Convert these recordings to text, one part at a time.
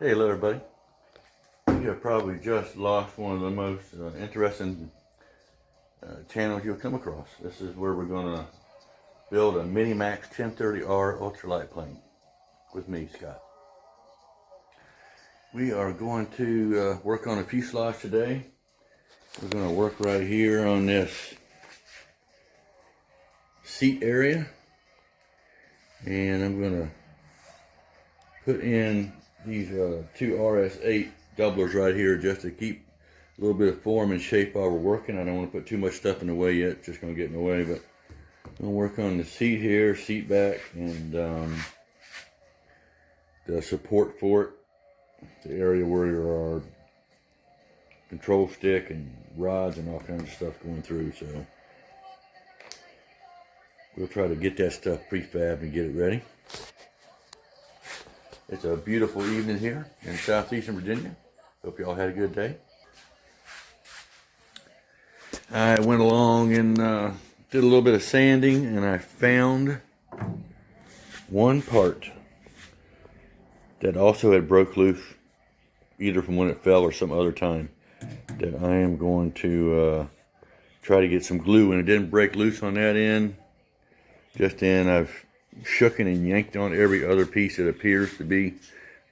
Hey, hello everybody. You have probably just lost one of the most interesting channels you'll come across. This is where we're going to build a Minimax 1030R ultralight plane with me, Scott. We are going to work on a fuselage today. We're going to work right here on this seat area, and I'm going to put in these two RS8 doublers right here just to keep a little bit of form and shape while we're working. I don't want to put too much stuff in the way yet, just going to get in the way, but I'm going to work on the seat here, seat back, and the support for it, the area where our control stick and rods and all kinds of stuff going through. So we'll try to get that stuff prefabbed and get it ready. It's a beautiful evening here in southeastern Virginia. Hope y'all had a good day. I went along and did a little bit of sanding, and I found one part that also had broke loose, either from when it fell or some other time, that I am going to try to get some glue. And it didn't break loose on that end. Just then I've shooken and yanked on every other piece that appears to be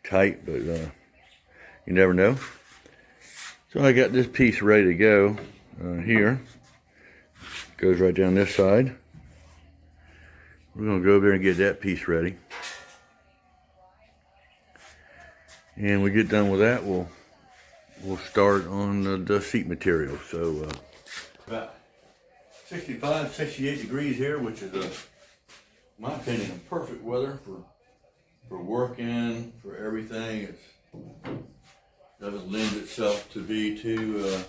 tight, but you never know. So I got this piece ready to go here. Goes right down this side. We're going to go over there and get that piece ready. And when we get done with that, we'll start on the seat material. So about 65, 68 degrees here, which is in my opinion, perfect weather for working, for everything. It doesn't lend itself to be too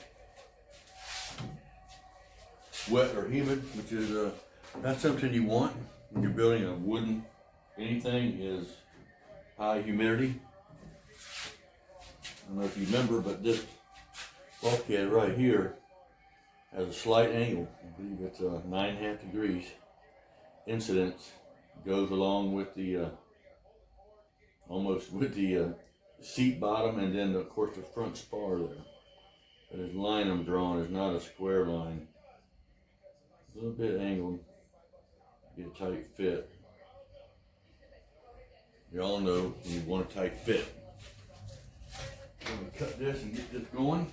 wet or humid, which is not something you want when you're building a wooden anything, is high humidity. I don't know if you remember, but this bulkhead right here has a slight angle. I believe it's 9.5 degrees incidence. Goes along with the almost with the seat bottom, and then of course the front spar there. But this line I'm drawing is not a square line. It's a little bit angled. Get a tight fit. You all know you want a tight fit. I'm going to cut this and get this going.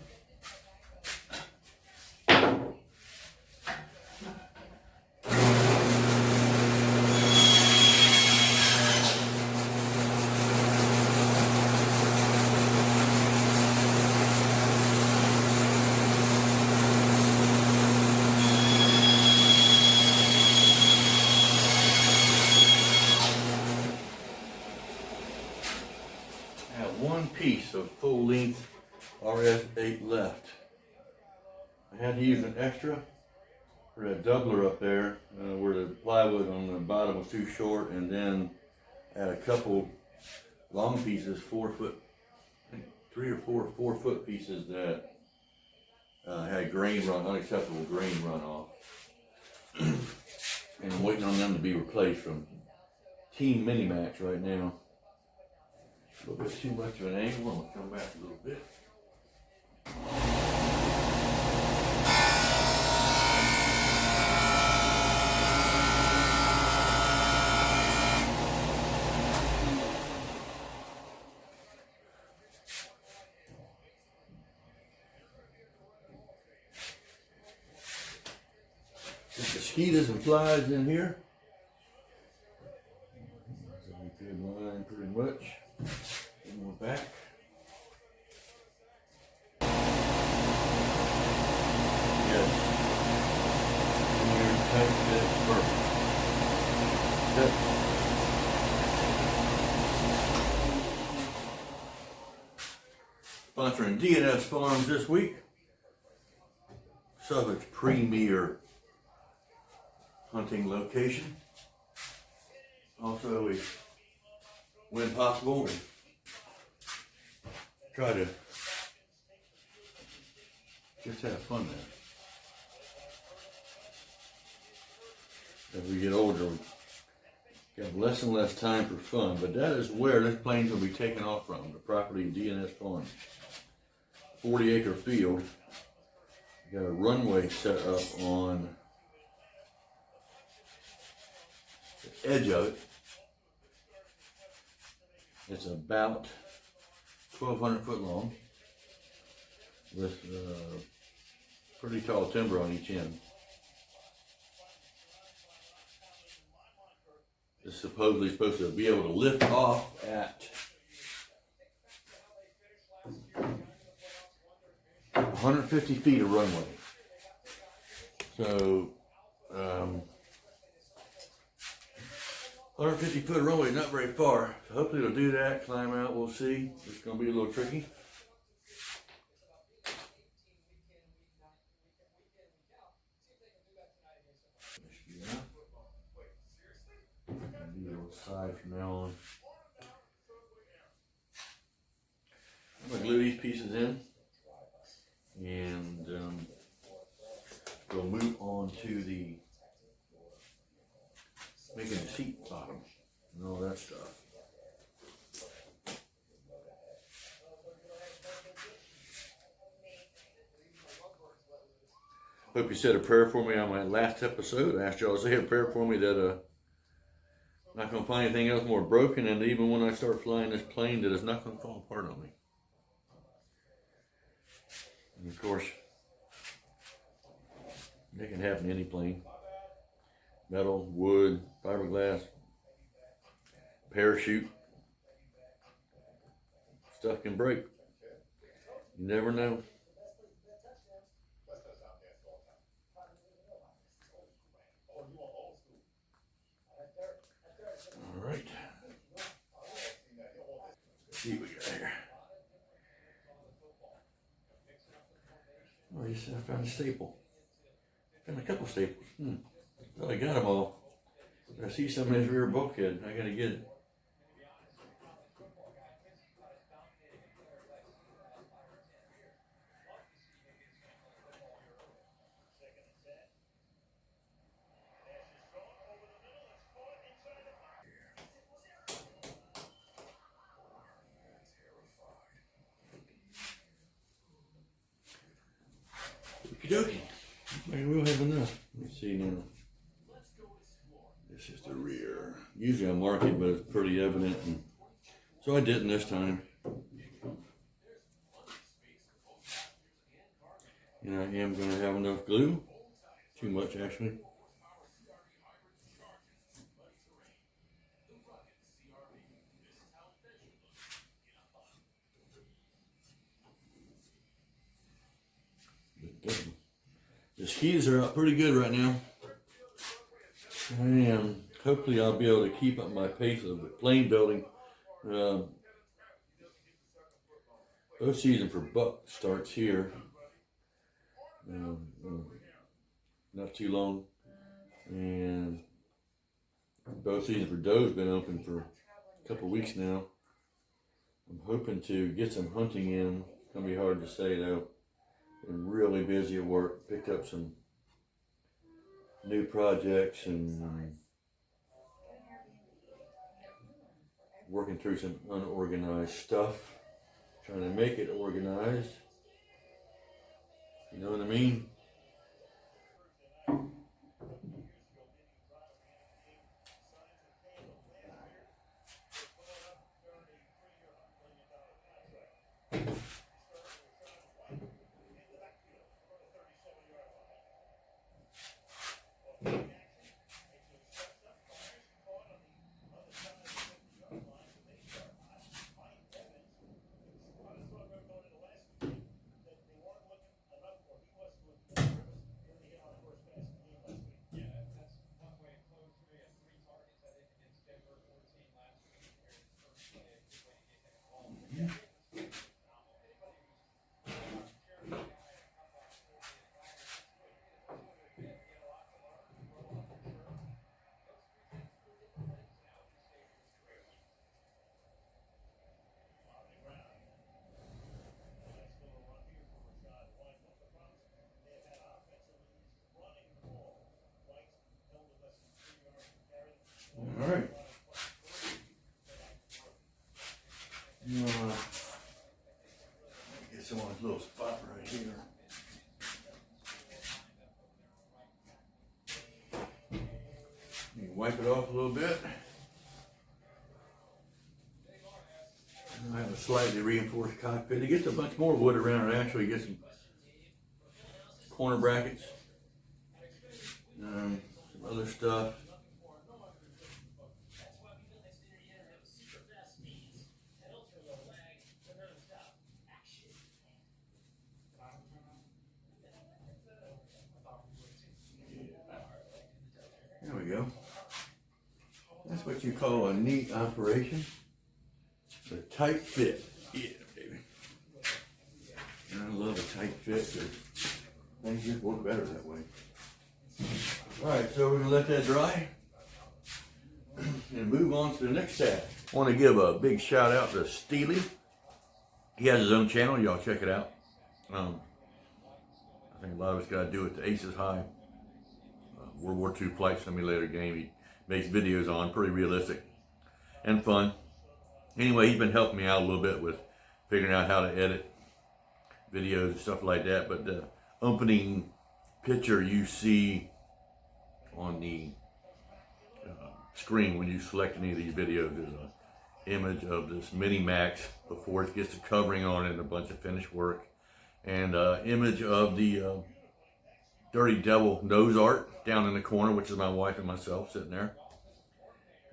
One piece of full length RS8 left. I had to use an extra for that doubler up there where the plywood on the bottom was too short, and then I had a couple long pieces, 4 foot, I think 3 or 4 foot pieces that had grain run, unacceptable grain runoff. And I'm waiting on them to be replaced from Team Minimax right now. A little bit too much of an angle. I'm going to come back a little bit. Just mosquitoes and flies in here. That's a good line pretty much. One more back. Yes. Here, tight fit, perfect. Good. Sponsoring D&S Farms this week. Suffolk's premier hunting location. Also, when possible, we try to just have fun there. As we get older, we Got less and less time for fun, but that is where this plane's gonna be taken off from, the property of DNS Farm. 40-acre field. Got a runway set up on the edge of it. It's about 1,200 foot long with pretty tall timber on each end. It's supposedly supposed to be able to lift off at 150 feet of runway. So, 150 foot of runway, not very far. So hopefully it'll do that, climb out, we'll see. It's gonna be a little tricky. Do a little side from now on. I'm gonna glue these pieces in and we'll move on to the making the seat bottom and all that stuff. Hope you said a prayer for me on my last episode. I asked y'all to say a prayer for me that I'm not going to find anything else more broken, and even when I start flying this plane, that it's not going to fall apart on me. And of course, it can happen to any plane. Metal, wood, fiberglass, parachute. Stuff can break. You never know. All right. Let's see what we got here. Oh, yes, I found a staple. Found a couple staples. Thought I got them all. I see some in this rear bulkhead. I gotta get it. Okie dokie. Maybe we'll have enough. Let me see now. This is the rear. Usually I mark it, but it's pretty evident. And so I didn't this time. And I am going to have enough glue. Too much, actually. The skis are out pretty good right now. And hopefully I'll be able to keep up my pace of the plane building. Both season for buck starts here. Not too long. And both season for doe's been open for a couple weeks now. I'm hoping to get some hunting in. It's going to be hard to say though. Been really busy at work. Picked up some new projects and working through some unorganized stuff. Trying to make it organized. You know what I mean? Get some on this little spot right here. You wipe it off a little bit. I have a slightly reinforced cockpit. It gets a bunch more wood around it. Actually, get some corner brackets, some other stuff. There we go. That's what you call a neat operation. A tight fit. Yeah, baby. And I love a tight fit because things just work better that way. Alright, so we're going to let that dry and move on to the next task. I want to give a big shout out to Steely. He has his own channel. Y'all check it out. I think a lot of us got to do it. The Aces High World War II flight simulator game. He makes videos on, pretty realistic and fun. Anyway, he's been helping me out a little bit with figuring out how to edit videos and stuff like that. But the opening picture you see on the screen when you select any of these videos is an image of this Mini Max before it gets the covering on it and a bunch of finished work. And image of the Dirty Devil nose art down in the corner, which is my wife and myself sitting there.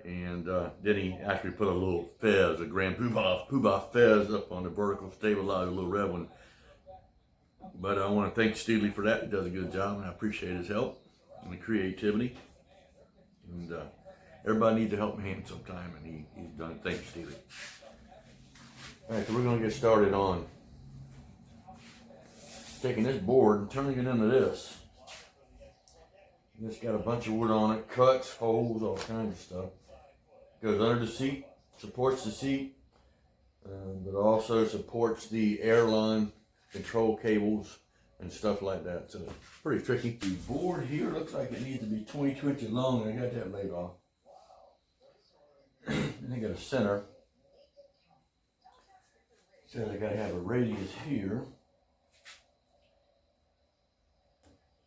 And then he actually put a little fez, a Grand Poobah fez up on the vertical stabilizer, a little red one. But I want to thank Steely for that. He does a good job, and I appreciate his help and the creativity. And everybody needs a helping hand sometime, and he's done it. Thank you, Steely. All right, so we're going to get started on taking this board and turning it into this. It's got a bunch of wood on it, cuts, holes, all kinds of stuff. Goes under the seat, supports the seat, but also supports the airline control cables and stuff like that. So pretty tricky. The board here looks like it needs to be 22 inches long, and I got that laid off. And I got a center. So I got to have a radius here.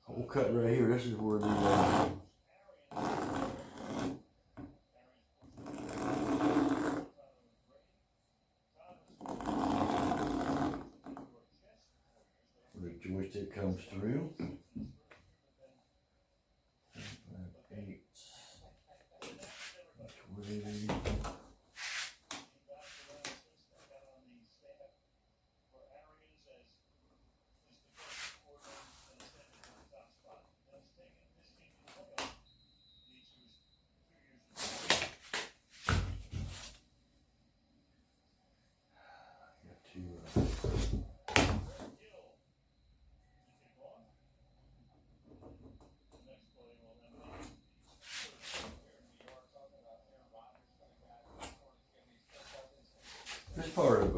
Hole cut right here. This is where the joystick comes through. 5/8. 280. This part of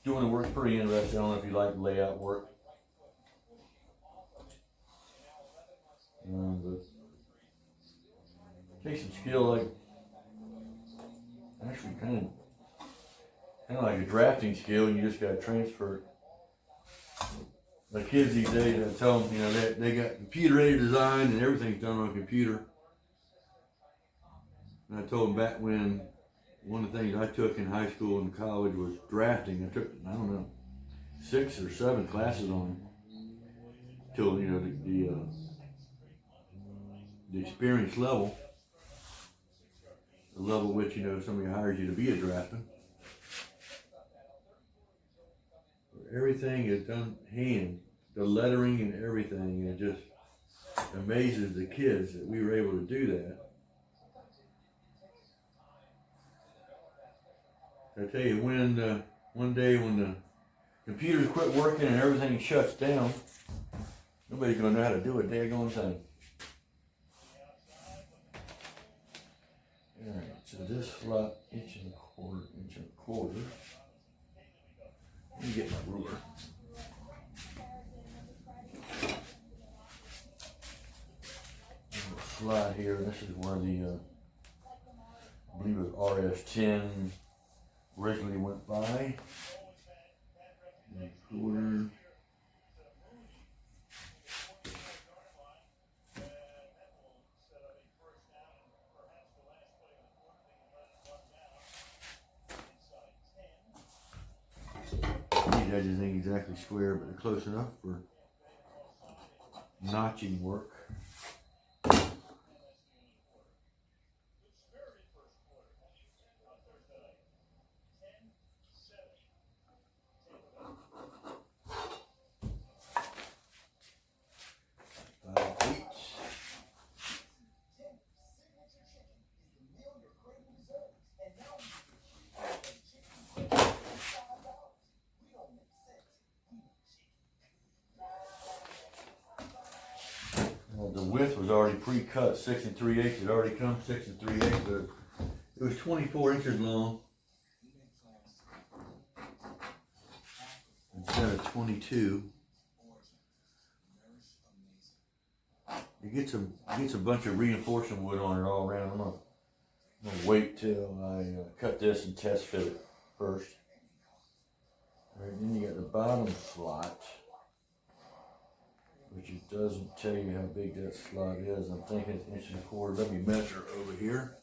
doing the work is pretty interesting. I don't know if you like layout work. But it takes some skill, like actually kind of like a drafting skill. You just got to transfer it. The kids these days, I tell them, you know, they got computer-aided design and everything's done on a computer. And I told them back when one of the things I took in high school and college was drafting. I took, I don't know, 6 or 7 classes on it till, you know, the experience level, the level which, you know, somebody hires you to be a draftsman. Everything is done hand, the lettering and everything, and it just amazes the kids that we were able to do that. I tell you, when one day when the computers quit working and everything shuts down, nobody's going to know how to do a daggone thing. All right, so this slot, inch and a quarter. Let me get my ruler. Slide here. This is where the I believe it was RS10 originally went by. And quarter. These edges ain't exactly square, but they're close enough for notching work. The width was already pre-cut, 6 3/8. It already comes 6 3/8, but it was 24 inches long instead of 22. It gets a bunch of reinforcement wood on it all around. I'm gonna wait till I cut this and test fit it first. All right, then you got the bottom slot, which it doesn't tell you how big that slot is. I'm thinking it's 1.25 inches. Let me measure over here.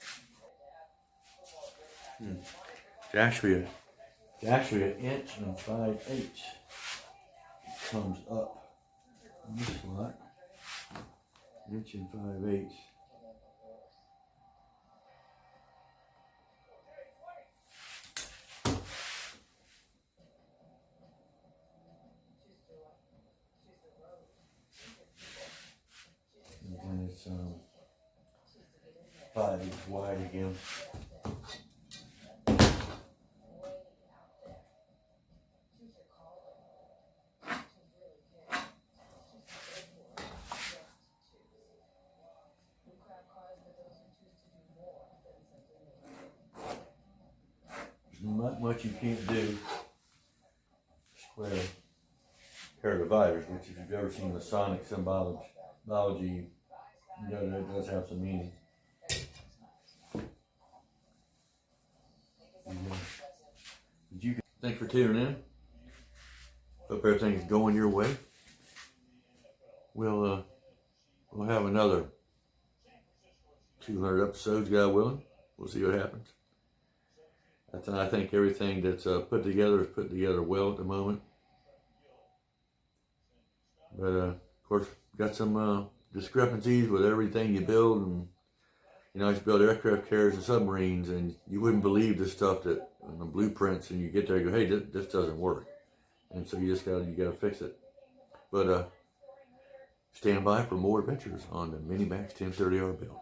It's actually an 1 5/8 inches. It comes up in this slot. 1 5/8 inches. And it's 5 inches wide again. There's not much you can't do. Square pair of dividers, which if you've ever seen the sonic symbology, you know that it does have some meaning. Thanks for tuning in. Hope everything's going your way. We'll have another 200 episodes, God willing. We'll see what happens. I think everything that's put together is put together well at the moment. But of course, got some discrepancies with everything you build, and I used to build aircraft carriers and submarines, and you wouldn't believe the stuff that on the blueprints, and you get there and go, hey, this doesn't work, and so you gotta fix it. But stand by for more adventures on the Minimax 1030R build.